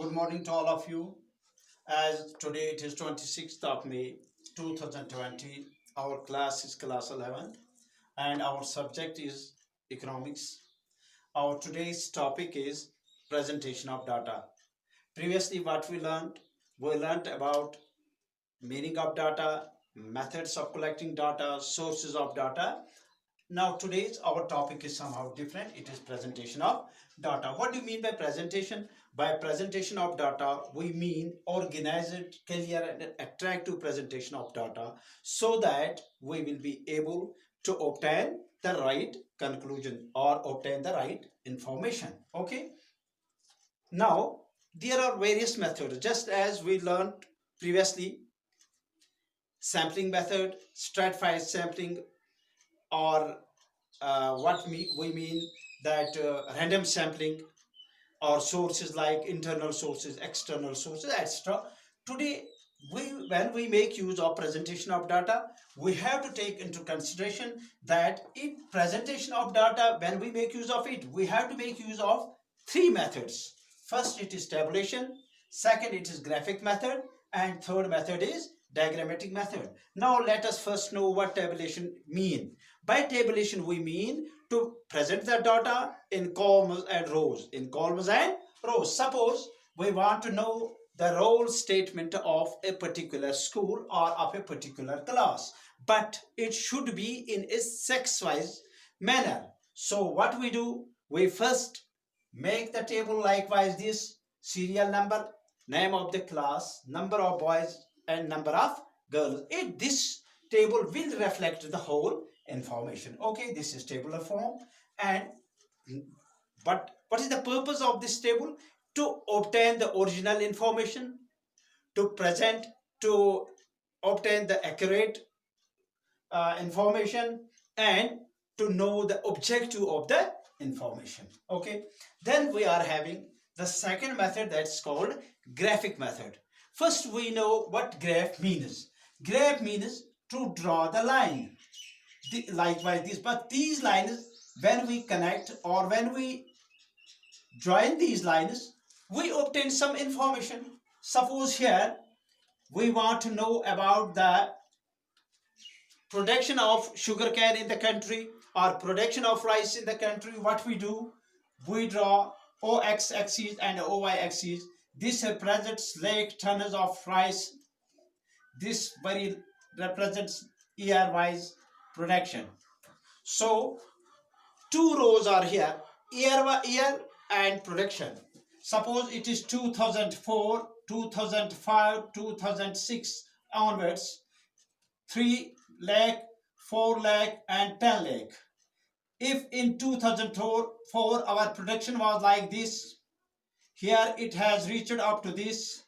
Good morning to all of you. As today it is 26th of May 2020, our class is class 11 and our subject is economics. Our today's topic is presentation of data. Previously what we learned about meaning of data, methods of collecting data, sources of data. Now today's our topic is somehow different. It is presentation of data. What do you mean by presentation? By presentation of data, we mean organized, clear and attractive presentation of data so that we will be able to obtain the right conclusion or obtain the right information. Okay. Now there are various methods just as we learned previously. Sampling method, stratified sampling, or we mean that random sampling, or sources like internal sources, external sources, etc. Today, when we make use of presentation of data, we have to take into consideration that in presentation of data, when we make use of it, we have to make use of three methods. First, it is tabulation. Second, it is graphic method. And third method is diagrammatic method. Now, let us first know what tabulation mean. By tabulation, we mean to present the data in columns and rows. In columns and rows. Suppose we want to know the role statement of a particular school or of a particular class, but it should be in a sex-wise manner. So what we do, we first make the table likewise this: serial number, name of the class, number of boys and number of girls. This table will reflect the whole information. Okay, this is tabular form. And but what is the purpose of this table? To obtain the original information, to obtain the accurate information, and to know the objective of the information. Okay, then we are having the second method, that's called graphic method. First, we know what graph means. Graph means to draw the line. Likewise this, but these lines, when we connect or when we join these lines, we obtain some information. Suppose here we want to know about the production of sugarcane in the country or production of rice in the country. What we do, we draw OX axis and OY axis. This represents lakh tons of rice. This very represents year-wise production. So two rows are here, year and production. Suppose it is 2004, 2005, 2006 onwards, 3 lakh, 4 lakh and 10 lakh. If in 2004 our production was like this, here it has reached up to this,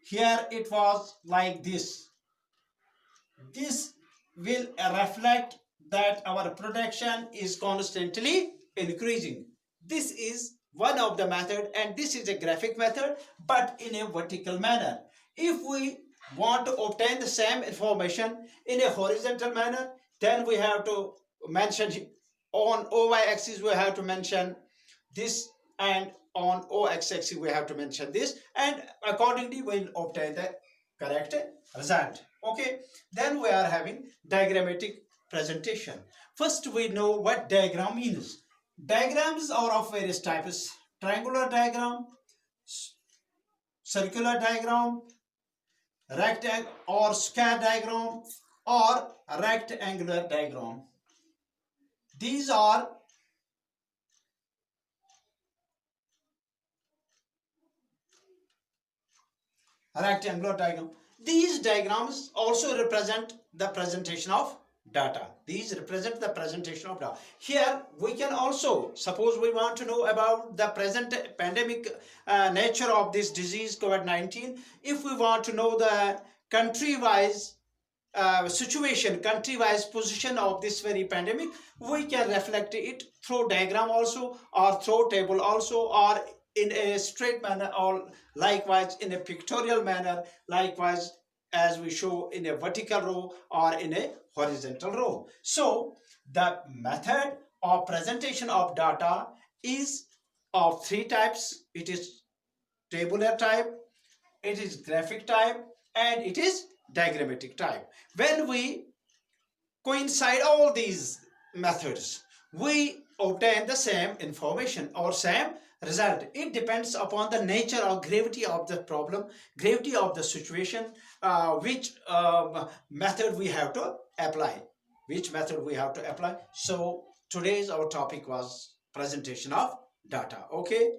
here it was like this. This will reflect that our production is constantly increasing. This is one of the method, and this is a graphic method but in a vertical manner. If we want to obtain the same information in a horizontal manner, then we have to mention on OY axis we have to mention this, and on OX axis we have to mention this, and accordingly we will obtain the correct result. Okay, then we are having diagrammatic presentation. First, we know what diagram means. Diagrams are of various types: triangular diagram, circular diagram, rectangle or square diagram, or rectangular diagram. These are rectangular diagram. These diagrams also represent the presentation of data. These represent the presentation of data. Here we can also, suppose we want to know about the present pandemic nature of this disease COVID-19. If we want to know the country-wise situation, country-wise position of this very pandemic, we can reflect it through diagram also, or through table also, or in a straight manner, or likewise in a pictorial manner, likewise as we show in a vertical row or in a horizontal row. So the method of presentation of data is of three types. It is tabular type, it is graphic type, and it is diagrammatic type. When we coincide all these methods, we obtain the same information or same result. It depends upon the nature or gravity of the problem, gravity of the situation, which method we have to apply, so today's our topic was presentation of data. Okay,